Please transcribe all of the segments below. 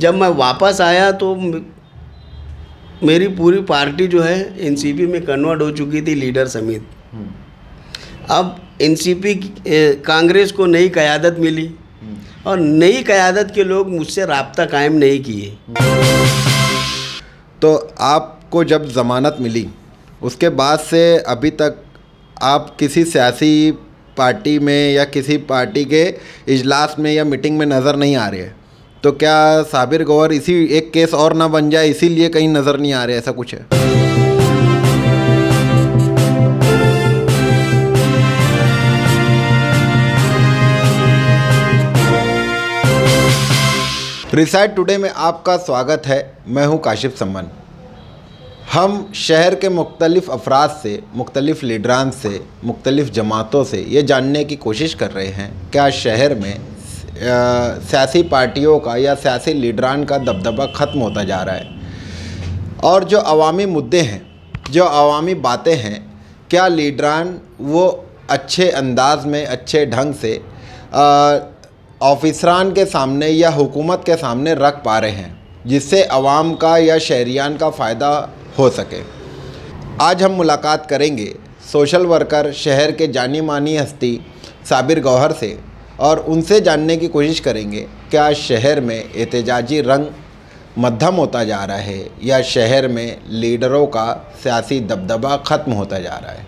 जब मैं वापस आया तो मेरी पूरी पार्टी जो है एनसीपी में कन्वर्ट हो चुकी थी, लीडर समेत। अब एनसीपी कांग्रेस को नई क़यादत मिली और नई क़यादत के लोग मुझसे राब्ता कायम नहीं किए। तो आपको जब ज़मानत मिली उसके बाद से अभी तक आप किसी सियासी पार्टी में या किसी पार्टी के इजलास में या मीटिंग में नज़र नहीं आ रहे हैं, तो क्या साबिर गौहर इसी एक केस और ना बन जाए इसीलिए कहीं नज़र नहीं आ रहे, ऐसा कुछ है? रिसाइट टुडे में आपका स्वागत है। मैं हूं काशिफ सम्मान। हम शहर के मुख्तलिफ अफराद से, मुख्तलिफ लीडरान से, मुख्तलिफ जमातों से ये जानने की कोशिश कर रहे हैं क्या शहर में सियासी पार्टियों का या सियासी लीडरान का दबदबा ख़त्म होता जा रहा है, और जो अवामी मुद्दे हैं, जो अवामी बातें हैं, क्या लीडरान वो अच्छे अंदाज में, अच्छे ढंग से ऑफिसरान के सामने या हुकूमत के सामने रख पा रहे हैं जिससे अवाम का या शहरियान का फ़ायदा हो सके। आज हम मुलाकात करेंगे सोशल वर्कर, शहर के जानी मानी हस्ती साबिर गौहर से, और उनसे जानने की कोशिश करेंगे क्या शहर में एहतजाजी रंग मध्यम होता जा रहा है या शहर में लीडरों का सियासी दबदबा ख़त्म होता जा रहा है।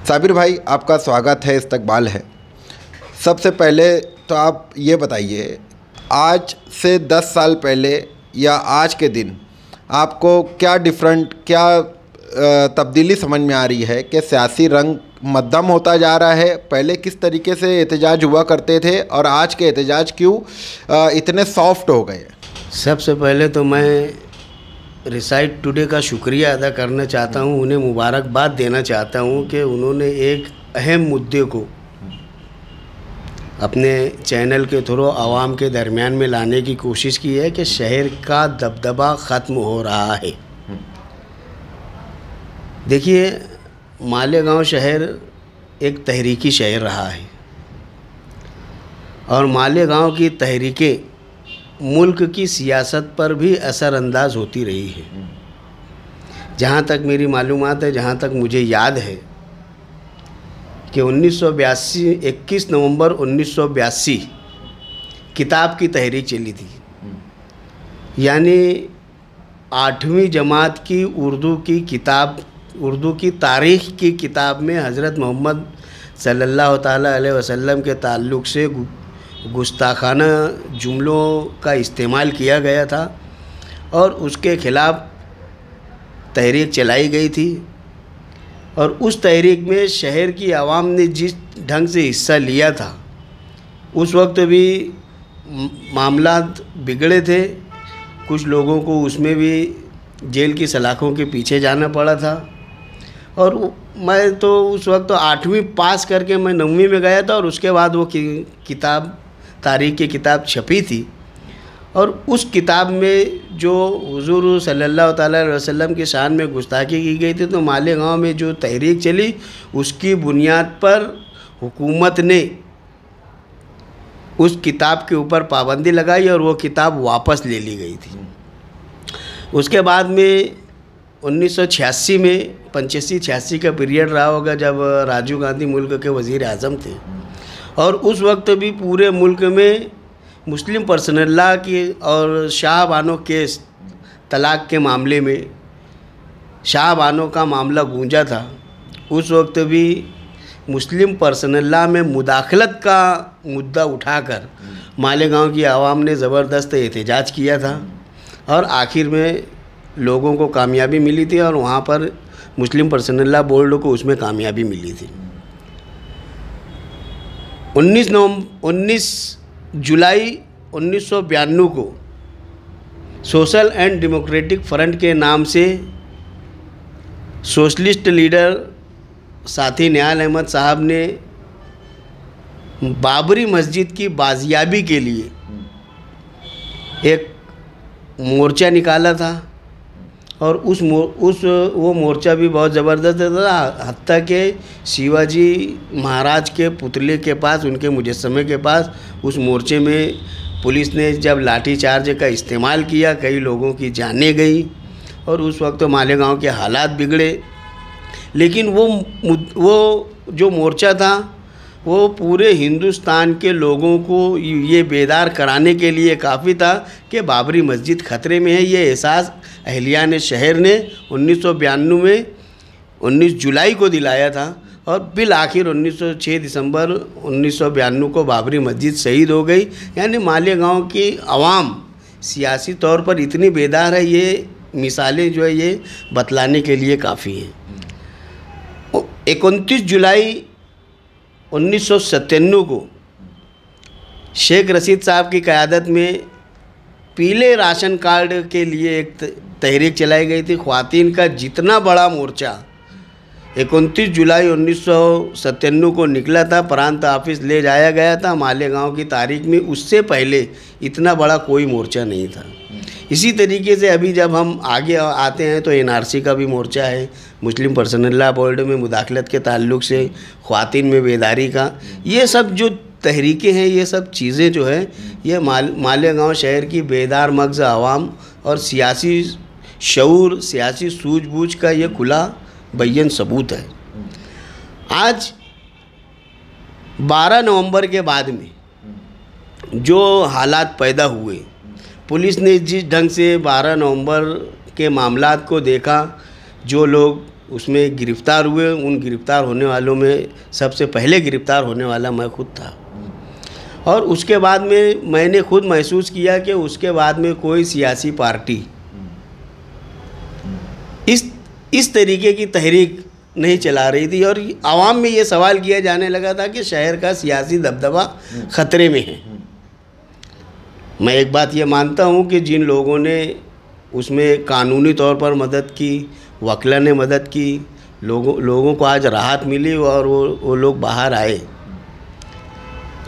साबिर भाई, आपका स्वागत है, इस्तकबाल है। सबसे पहले तो आप ये बताइए, आज से 10 साल पहले या आज के दिन आपको क्या डिफरेंट, क्या तब्दीली समझ में आ रही है कि सियासी रंग मध्यम होता जा रहा है? पहले किस तरीके से एहतजाज हुआ करते थे और आज के एहतजाज क्यों इतने सॉफ्ट हो गए? सबसे पहले तो मैं रिसाइट टुडे का शुक्रिया अदा करना चाहता हूँ, उन्हें मुबारकबाद देना चाहता हूँ कि उन्होंने एक अहम मुद्दे को अपने चैनल के थ्रू आवाम के दरमियान में लाने की कोशिश की है कि शहर का दबदबा ख़त्म हो रहा है। देखिए, मालेगांव शहर एक तहरीकी शहर रहा है और मालेगांव की तहरीकें मुल्क की सियासत पर भी असरअंदाज होती रही है। जहाँ तक मेरी मालूमात है, जहाँ तक मुझे याद है कि 1982 21 नवंबर 1982 किताब की तहरीक चली थी, यानी 8वीं जमात की उर्दू की किताब, उर्दू की तारीख़ की किताब में हज़रत मोहम्मद सल्लल्लाहु ताला अलैहि वसल्लम के ताल्लुक़ से गुस्ताखाना जुमलों का इस्तेमाल किया गया था और उसके ख़िलाफ़ तहरीक चलाई गई थी। और उस तहरीक में शहर की आवाम ने जिस ढंग से हिस्सा लिया था, उस वक्त भी मामलात बिगड़े थे। कुछ लोगों को उसमें भी जेल की सलाखों के पीछे जाना पड़ा था। और मैं तो उस वक्त तो 8वीं पास करके मैं 9वीं में गया था और उसके बाद वो किताब, तारीख़ की किताब छपी थी। और उस किताब में जो हुज़ूर सल्लल्लाहु ताला अलैहि वसल्लम की शान में गुस्ताखी की गई थी, तो मालेगांव में जो तहरीक चली उसकी बुनियाद पर हुकूमत ने उस किताब के ऊपर पाबंदी लगाई और वो किताब वापस ले ली गई थी। उसके बाद में 1986 में 85-86 का पीरियड रहा होगा जब राजीव गांधी मुल्क के वज़ीर आज़म थे, और उस वक्त भी पूरे मुल्क में मुस्लिम पर्सनल लॉ की और शाह बानो केस तलाक़ के मामले में शाह बानो का मामला गूंजा था। उस वक्त भी मुस्लिम पर्सनल लॉ में मुदाखलत का मुद्दा उठाकर मालेगांव की आवाम ने ज़बरदस्त एहतजाज किया था और आखिर में लोगों को कामयाबी मिली थी और वहाँ पर मुस्लिम पर्सनल लॉ बोर्ड को उसमें कामयाबी मिली थी। 19 जुलाई 1992 को सोशल एंड डेमोक्रेटिक फ्रंट के नाम से सोशलिस्ट लीडर साथी निहाल अहमद साहब ने बाबरी मस्जिद की बाजियाबी के लिए एक मोर्चा निकाला था और वो मोर्चा भी बहुत ज़बरदस्त था। हत्ता के शिवाजी महाराज के पुतले के पास, उनके मुजस्समे के पास उस मोर्चे में पुलिस ने जब लाठीचार्ज का इस्तेमाल किया, कई लोगों की जानें गई और उस वक्त तो मालेगांव के हालात बिगड़े। लेकिन वो जो मोर्चा था वो पूरे हिंदुस्तान के लोगों को ये बेदार कराने के लिए काफ़ी था कि बाबरी मस्जिद ख़तरे में है। ये एहसास अहलियान शहर ने 1992 में 19 जुलाई को दिलाया था और बिल आखिर 6 दिसंबर 1992 को बाबरी मस्जिद शहीद हो गई। यानी मालेगांव की आवाम सियासी तौर पर इतनी बेदार है, ये मिसालें जो है ये बतलाने के लिए काफ़ी हैं। 29 जुलाई 1997 को शेख रशीद साहब की क़यादत में पीले राशन कार्ड के लिए एक तहरीक चलाई गई थी। ख़वातीन का जितना बड़ा मोर्चा 29 जुलाई 1997 को निकला था, प्रांत ऑफिस ले जाया गया था। मालेगांव की तारीख में उससे पहले इतना बड़ा कोई मोर्चा नहीं था। इसी तरीके से अभी जब हम आगे आते हैं तो एनआरसी का भी मोर्चा है, मुस्लिम पर्सनल लॉ बोर्ड में मुदाखलत के ताल्लुक़ से, ख़वातीन में बेदारी का, ये सब जो तहरीकें हैं, ये सब चीज़ें जो है ये मालेगांव शहर की बेदार मग़ज़ आवाम और सियासी शऊर, सियासी सूझबूझ का ये खुला बय्यन सबूत है। आज 12 नवंबर के बाद में जो हालात पैदा हुए, पुलिस ने जिस ढंग से 12 नवंबर के मामलात को देखा, जो लोग उसमें गिरफ़्तार हुए, उन गिरफ़्तार होने वालों में सबसे पहले गिरफ़्तार होने वाला मैं खुद था। और उसके बाद में मैंने खुद महसूस किया कि उसके बाद में कोई सियासी पार्टी इस तरीके की तहरीक नहीं चला रही थी और आवाम में ये सवाल किया जाने लगा था कि शहर का सियासी दबदबा ख़तरे में है। मैं एक बात ये मानता हूँ कि जिन लोगों ने उसमें कानूनी तौर पर मदद की, वकील ने मदद की, लोगों को आज राहत मिली और वो लोग बाहर आए।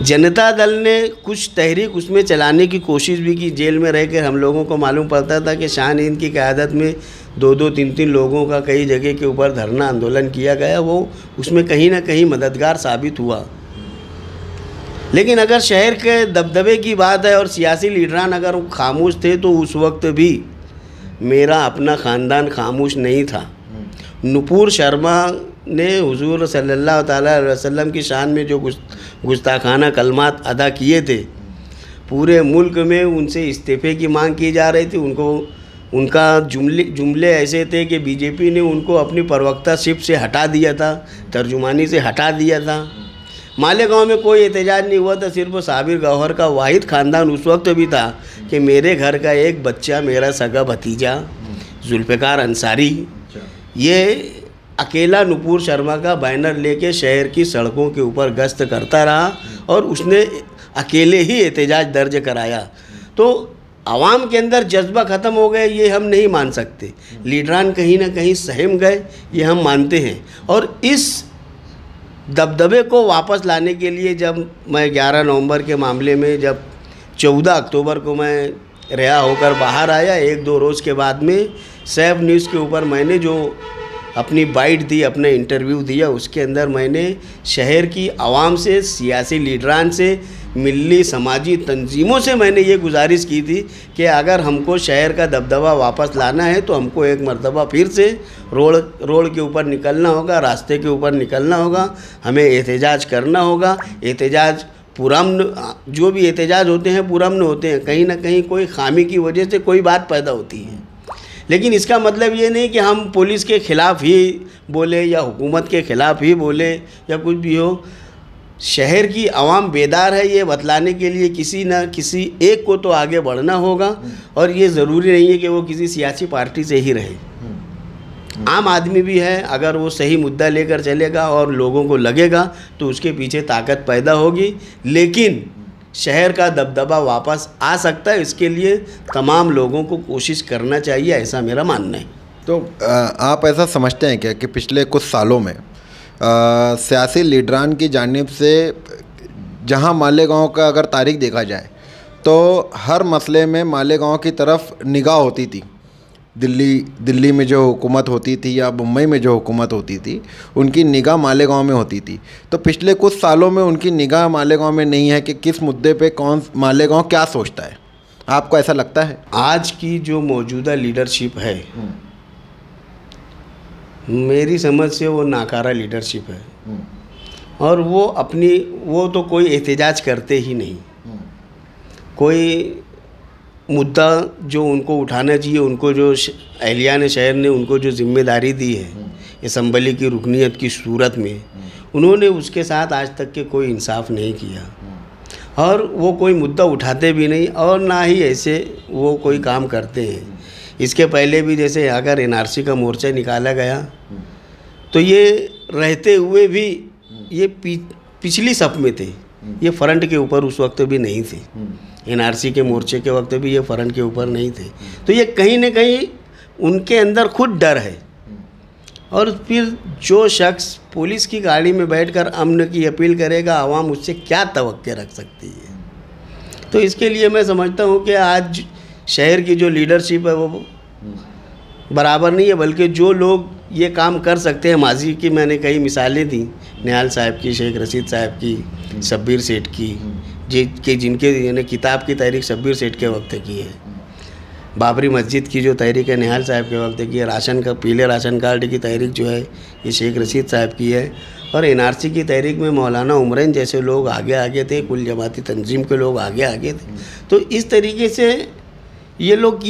जनता दल ने कुछ तहरीक उसमें चलाने की कोशिश भी की। जेल में रहकर हम लोगों को मालूम पड़ता था कि शान हिंद की क़यादत में 2-2, 3-3 लोगों का कई जगह के ऊपर धरना आंदोलन किया गया, वो उसमें कहीं ना कहीं मददगार साबित हुआ। लेकिन अगर शहर के दबदबे की बात है और सियासी लीडरान अगर खामोश थे तो उस वक्त भी मेरा अपना ख़ानदान खामोश नहीं था। नुपुर शर्मा ने हुजूर सल्लल्लाहु ताला अलैहि वसल्लम की शान में जो गुस्ताखाना कलमात अदा किए थे, पूरे मुल्क में उनसे इस्तीफ़े की मांग की जा रही थी। उनका जुमले ऐसे थे कि बीजेपी ने उनको अपनी प्रवक्ताशिप से हटा दिया था, तर्जुमानी से हटा दिया था। मालेगांव में कोई एहतजाज नहीं हुआ था, सिर्फ साबिर गौहर का वाहिद ख़ानदान उस वक्त भी था कि मेरे घर का एक बच्चा, मेरा सगा भतीजा जुल्फ़िकार अंसारी, ये अकेला नुपुर शर्मा का बैनर लेके शहर की सड़कों के ऊपर गश्त करता रहा और उसने अकेले ही एहतजाज दर्ज कराया। तो आवाम के अंदर जज्बा ख़त्म हो गया, ये हम नहीं मान सकते। लीडरान कहीं ना कहीं सहम गए, ये हम मानते हैं। और इस दबदबे को वापस लाने के लिए जब मैं 11 नवंबर के मामले में जब 14 अक्टूबर को मैं रिहा होकर बाहर आया, 1-2 रोज़ के बाद में सैफ न्यूज़ के ऊपर मैंने जो अपनी बाइट दी, अपने इंटरव्यू दिया, उसके अंदर मैंने शहर की आवाम से, सियासी लीडरान से, मिली समाजी तंजीमों से मैंने ये गुजारिश की थी कि अगर हमको शहर का दबदबा वापस लाना है तो हमको एक मरतबा फिर से रोड के ऊपर निकलना होगा, रास्ते के ऊपर निकलना होगा, हमें एहतजाज करना होगा। एहतजाज पुरअमन, जो भी एहतजाज होते हैं पुरअमन होते हैं, कहीं ना कहीं कोई खामी की वजह से कोई बात पैदा होती है। लेकिन इसका मतलब ये नहीं कि हम पुलिस के ख़िलाफ़ ही बोले या हुकूमत के ख़िलाफ़ ही बोले या कुछ भी हो। शहर की आवाम बेदार है, ये बतलाने के लिए किसी न किसी एक को तो आगे बढ़ना होगा और ये ज़रूरी नहीं है कि वो किसी सियासी पार्टी से ही रहे। आम आदमी भी है, अगर वो सही मुद्दा लेकर चलेगा और लोगों को लगेगा तो उसके पीछे ताकत पैदा होगी। लेकिन शहर का दबदबा वापस आ सकता है, इसके लिए तमाम लोगों को कोशिश करना चाहिए, ऐसा मेरा मानना है। तो आप ऐसा समझते हैं क्या कि पिछले कुछ सालों में सियासी लीडरान की जानिब से, जहां मालेगांव का अगर तारीख देखा जाए तो हर मसले में मालेगांव की तरफ निगाह होती थी, दिल्ली में जो हुकूमत होती थी या मुंबई में जो हुकूमत होती थी, उनकी निगाह मालेगांव में होती थी। तो पिछले कुछ सालों में उनकी निगाह मालेगांव में नहीं है कि किस मुद्दे पे कौन मालेगांव क्या सोचता है। आपको ऐसा लगता है? आज की जो मौजूदा लीडरशिप है, मेरी समझ से वो नाकारा लीडरशिप है, और वो तो कोई एहतजाज करते ही नहीं। कोई मुद्दा जो उनको उठाना चाहिए, उनको जो अहलियान शहर ने उनको जो जिम्मेदारी दी है असम्बली की रुकनीत की सूरत में, उन्होंने उसके साथ आज तक के कोई इंसाफ नहीं किया, और वो कोई मुद्दा उठाते भी नहीं, और ना ही ऐसे वो कोई काम करते हैं। इसके पहले भी जैसे अगर एनआरसी का मोर्चा निकाला गया तो ये रहते हुए भी ये पिछली सफ में थे, ये फ्रंट के ऊपर उस वक्त भी नहीं थे। एनआरसी के मोर्चे के वक्त भी ये फ्रंट के ऊपर नहीं थे। तो ये कहीं न कहीं उनके अंदर खुद डर है। और फिर जो शख्स पुलिस की गाड़ी में बैठकर अमन की अपील करेगा, आवाम उससे क्या तवक्के रख सकती है। तो इसके लिए मैं समझता हूँ कि आज शहर की जो लीडरशिप है वो बराबर नहीं है, बल्कि जो लोग ये काम कर सकते हैं, माजी की मैंने कई मिसालें दी, निहाल साहब की, शेख रशीद साहब की, शब्बीर सेठ की, जिनके यानी किताब की तहरीक शब्बीर सेठ के वक्त की है, बाबरी मस्जिद की जो तहरीक है निहाल साहब के वक्त की है, राशन का पीले राशन कार्ड की तहरीक जो है ये शेख रशीद साहब की है, और एनआरसी की तहरीक में मौलाना उमरैन जैसे लोग आगे थे, कुल जमाती तंजीम के लोग आगे थे। तो इस तरीके से ये लोग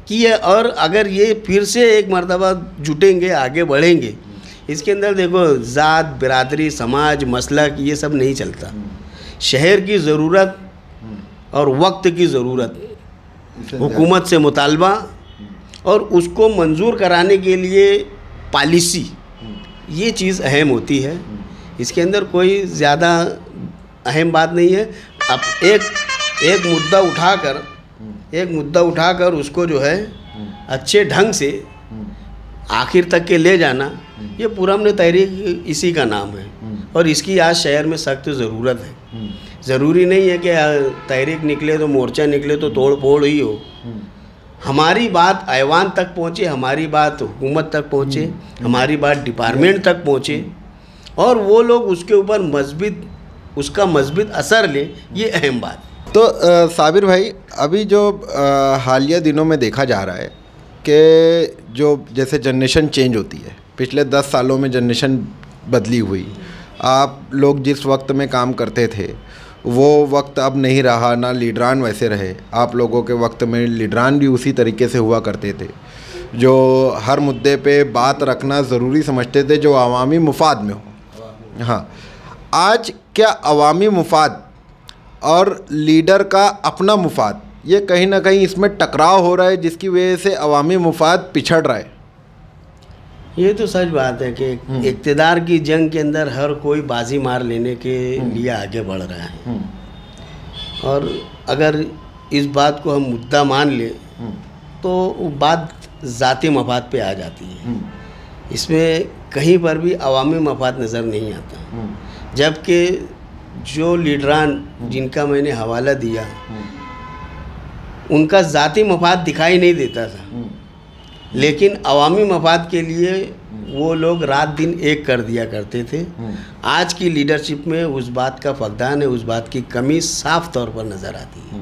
किए, और अगर ये फिर से एक मरतबा जुटेंगे, आगे बढ़ेंगे, इसके अंदर देखो ज़ात, बिरादरी, समाज, मसलक ये सब नहीं चलता। शहर की ज़रूरत और वक्त की ज़रूरत, हुकूमत से मुतालबा और उसको मंजूर कराने के लिए पॉलिसी, ये चीज़ अहम होती है। इसके अंदर कोई ज़्यादा अहम बात नहीं है। अब एक मुद्दा उठाकर उसको जो है अच्छे ढंग से आखिर तक के ले जाना, ये पुरअमन तहरीक इसी का नाम है, और इसकी आज शहर में सख्त ज़रूरत है। ज़रूरी नहीं है कि तहरीक निकले तो मोर्चा निकले तो तोड़ फोड़ ही हो। हमारी बात ऐवान तक पहुँचे, हमारी बात हुकूमत तक पहुँचे, हमारी बात डिपार्टमेंट तक पहुँचे, और वो लोग उसके ऊपर उसका मज़बूत असर ले, ये अहम बात। तो साबिर भाई, अभी जो हालिया दिनों में देखा जा रहा है कि जो जैसे जनरेशन चेंज होती है, पिछले 10 सालों में जनरेशन बदली हुई। आप लोग जिस वक्त में काम करते थे वो वक्त अब नहीं रहा, ना लीडरान वैसे रहे। आप लोगों के वक्त में लीडरान भी उसी तरीके से हुआ करते थे, जो हर मुद्दे पे बात रखना ज़रूरी समझते थे जो अवामी मुफाद में हो। हाँ, आज क्या अवामी मुफाद और लीडर का अपना मुफाद, ये कहीं ना कहीं इसमें टकराव हो रहा है, जिसकी वजह से अवामी मुफाद पिछड़ रहा है? ये तो सच बात है कि इक़्तिदार की जंग के अंदर हर कोई बाजी मार लेने के लिए आगे बढ़ रहा है, और अगर इस बात को हम मुद्दा मान ले तो बात ज़ाती मफाद पे आ जाती है। इसमें कहीं पर भी अवामी मफाद नज़र नहीं आता, जबकि जो लीडरान जिनका मैंने हवाला दिया उनका ज़ाती मफाद दिखाई नहीं देता था, लेकिन अवामी मफाद के लिए वो लोग रात दिन एक कर दिया करते थे। आज की लीडरशिप में उस बात का फकदान है, उस बात की कमी साफ तौर पर नज़र आती है।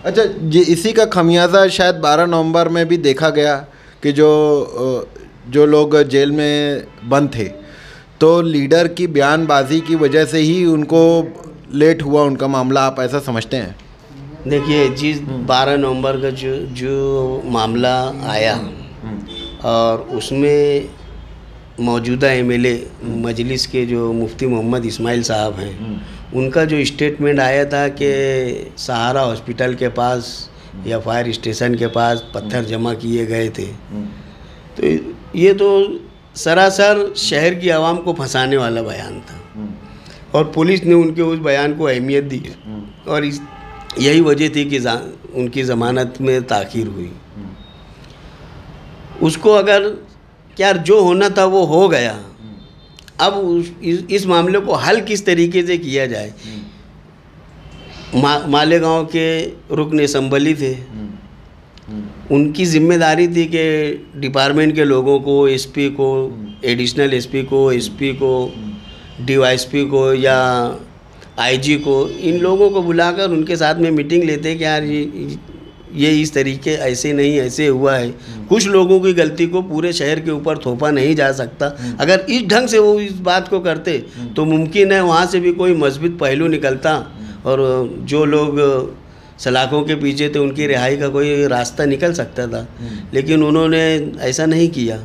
अच्छा, इसी का खमियाजा शायद 12 नवंबर में भी देखा गया कि जो लोग जेल में बंद थे, तो लीडर की बयानबाजी की वजह से ही उनको लेट हुआ उनका मामला। आप ऐसा समझते हैं? देखिए, जिस 12 नवंबर का जो मामला आया और उसमें मौजूदा एमएलए मजलिस के जो मुफ्ती मोहम्मद इस्माइल साहब हैं, उनका जो स्टेटमेंट आया था कि सहारा हॉस्पिटल के पास या फायर स्टेशन के पास पत्थर जमा किए गए थे, तो ये तो सरासर शहर की आवाम को फंसाने वाला बयान था, और पुलिस ने उनके उस बयान को अहमियत दी, और यही वजह थी कि उनकी ज़मानत में ताख़ीर हुई। उसको अगर क्या जो होना था वो हो गया, अब इस मामले को हल किस तरीके से किया जाए। मालेगांव के रुकन असम्बली थे, उनकी जिम्मेदारी थी कि डिपार्टमेंट के लोगों को, एसपी को, एडिशनल एसपी को, एसपी को, डीवाईएसपी को या आईजी को, इन लोगों को बुलाकर उनके साथ में मीटिंग लेते कि यार ये इस तरीके ऐसे नहीं, ऐसे हुआ है। कुछ लोगों की गलती को पूरे शहर के ऊपर थोपा नहीं जा सकता। अगर इस ढंग से वो इस बात को करते तो मुमकिन है वहाँ से भी कोई मजबूत पहलू निकलता और जो लोग सलाखों के पीछे थे उनकी रिहाई का कोई रास्ता निकल सकता था। लेकिन उन्होंने ऐसा नहीं किया।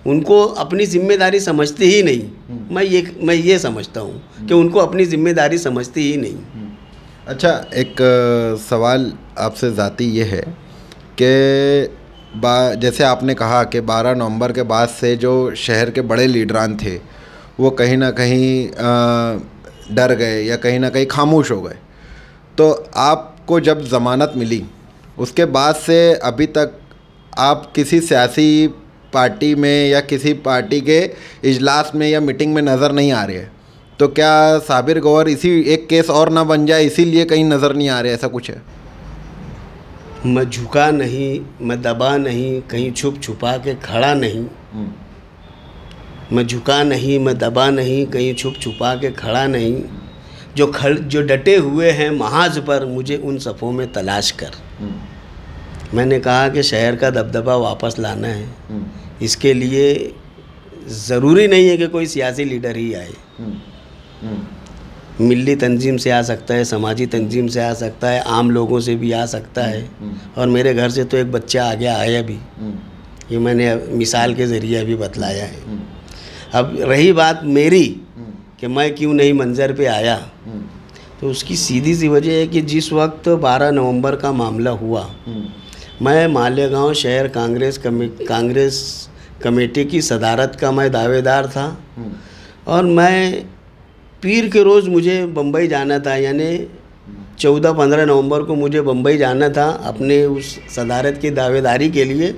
उनको अपनी जिम्मेदारी समझती ही नहीं। मैं ये समझता हूँ कि उनको अपनी जिम्मेदारी समझती ही नहीं। अच्छा, एक सवाल आपसे ज़ाती ये है कि जैसे आपने कहा कि 12 नवंबर के बाद से जो शहर के बड़े लीडरान थे वो कहीं ना कहीं डर गए या कहीं ना कहीं खामोश हो गए, तो आपको जब ज़मानत मिली उसके बाद से अभी तक आप किसी सियासी पार्टी में या किसी पार्टी के इजलास में या मीटिंग में नज़र नहीं आ रहे हैं, तो क्या साबिर गौहर इसी एक केस और ना बन जाए इसीलिए कहीं नज़र नहीं आ रहे, ऐसा कुछ है? मैं झुका नहीं, मैं दबा नहीं, कहीं छुप छुपा के खड़ा नहीं। मैं झुका नहीं, मैं दबा नहीं, कहीं छुप छुपा के खड़ा नहीं। जो डटे हुए हैं महाज पर, मुझे उन सफ़ों में तलाश कर। मैंने कहा कि शहर का दबदबा वापस लाना है। इसके लिए ज़रूरी नहीं है कि कोई सियासी लीडर ही आए। मिली तंजीम से आ सकता है, समाजी तंजीम से आ सकता है, आम लोगों से भी आ सकता है। और मेरे घर से तो एक बच्चा आगे आया भी, ये मैंने मिसाल के ज़रिए अभी बतलाया है। अब रही बात मेरी कि मैं क्यों नहीं मंजर पे आया, तो उसकी सीधी सी वजह है कि जिस वक्त 12 नवंबर का मामला हुआ, मैं मालेगांव शहर कांग्रेस कमेटी की सदारत का मैं दावेदार था और मैं पीर के रोज़ मुझे बम्बई जाना था, यानी 14-15 नवंबर को मुझे बम्बई जाना था अपने उस सदारत की दावेदारी के लिए।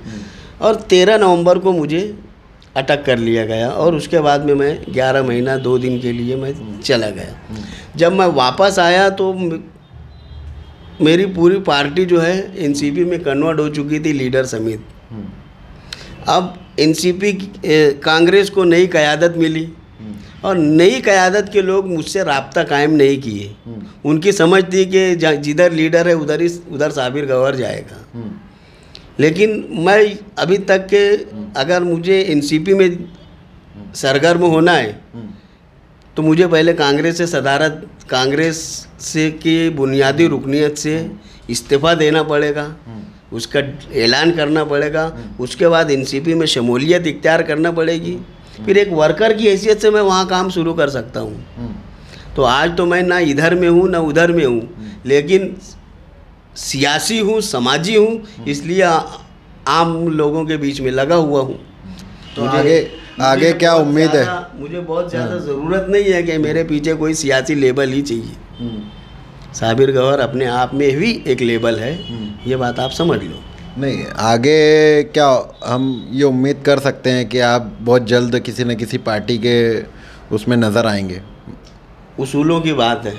और 13 नवंबर को मुझे अटक कर लिया गया और उसके बाद में मैं 11 महीना 2 दिन के लिए मैं चला गया। जब मैं वापस आया तो मेरी पूरी पार्टी जो है एनसीपी में कन्वर्ट हो चुकी थी, लीडर समेत। अब एनसीपी कांग्रेस को नई क़यादत मिली और नई क़यादत के लोग मुझसे राब्ता कायम नहीं किए। उनकी समझ थी कि जिधर लीडर है उधर साबिर गौहर जाएगा। लेकिन मैं अभी तक के अगर मुझे एनसीपी में सरगर्म होना है तो मुझे पहले कांग्रेस से की बुनियादी रुकनियत से इस्तीफ़ा देना पड़ेगा, उसका ऐलान करना पड़ेगा। उसके बाद एनसीपी में शमूलियत इख्तियार करना पड़ेगी, फिर एक वर्कर की हैसियत से मैं वहाँ काम शुरू कर सकता हूँ। तो आज तो मैं ना इधर में हूँ ना उधर में हूँ, लेकिन सियासी हूँ, समाजी हूँ, इसलिए आम लोगों के बीच में लगा हुआ हूँ। तो आगे क्या उम्मीद है? मुझे बहुत ज़्यादा ज़रूरत नहीं है कि मेरे पीछे कोई सियासी लेबल ही चाहिए। साबिर गौहर अपने आप में भी एक लेबल है, ये बात आप समझ लो। नहीं, आगे क्या हम ये उम्मीद कर सकते हैं कि आप बहुत जल्द किसी न किसी पार्टी के उसमें नज़र आएंगे? उसूलों की बात है।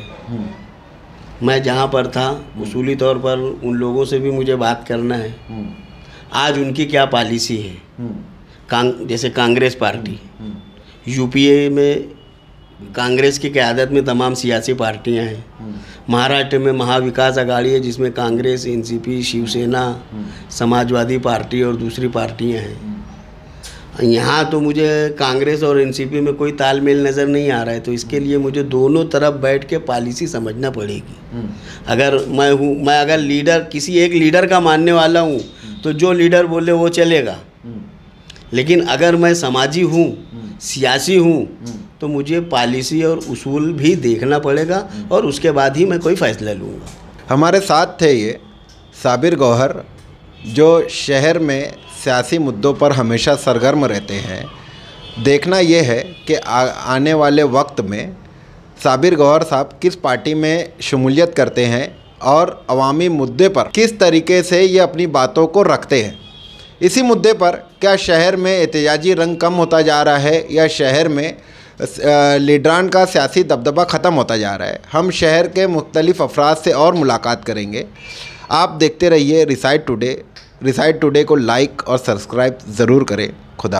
मैं जहाँ पर था उसूली तौर पर उन लोगों से भी मुझे बात करना है। आज उनकी क्या पॉलिसी है? जैसे कांग्रेस पार्टी, यूपीए में कांग्रेस की क़यादत में तमाम सियासी पार्टियां हैं। महाराष्ट्र में महाविकास आघाड़ी है जिसमें कांग्रेस, एनसीपी, शिवसेना, समाजवादी पार्टी और दूसरी पार्टियां हैं। यहाँ तो मुझे कांग्रेस और एनसीपी में कोई तालमेल नज़र नहीं आ रहा है, तो इसके लिए मुझे दोनों तरफ बैठ के पॉलिसी समझना पड़ेगी। अगर मैं अगर लीडर किसी एक लीडर का मानने वाला हूँ तो जो लीडर बोले वो चलेगा, लेकिन अगर मैं समाजी हूँ, सियासी हूँ, तो मुझे पॉलिसी और उसूल भी देखना पड़ेगा और उसके बाद ही मैं कोई फ़ैसला लूँगा। हमारे साथ थे ये साबिर गौहर, जो शहर में सियासी मुद्दों पर हमेशा सरगर्म रहते हैं। देखना ये है कि आने वाले वक्त में साबिर गौहर साहब किस पार्टी में शमूलियत करते हैं और अवामी मुद्दे पर किस तरीके से ये अपनी बातों को रखते हैं। इसी मुद्दे पर क्या शहर में एहतजाजी रंग कम होता जा रहा है या शहर में लीडरान का सियासी दबदबा ख़त्म होता जा रहा है? हम शहर के मुख्तलिफ अफराद से और मुलाकात करेंगे। आप देखते रहिए रिसाइट टुडे। रिसाइट टुडे को लाइक और सब्सक्राइब ज़रूर करें। खुदा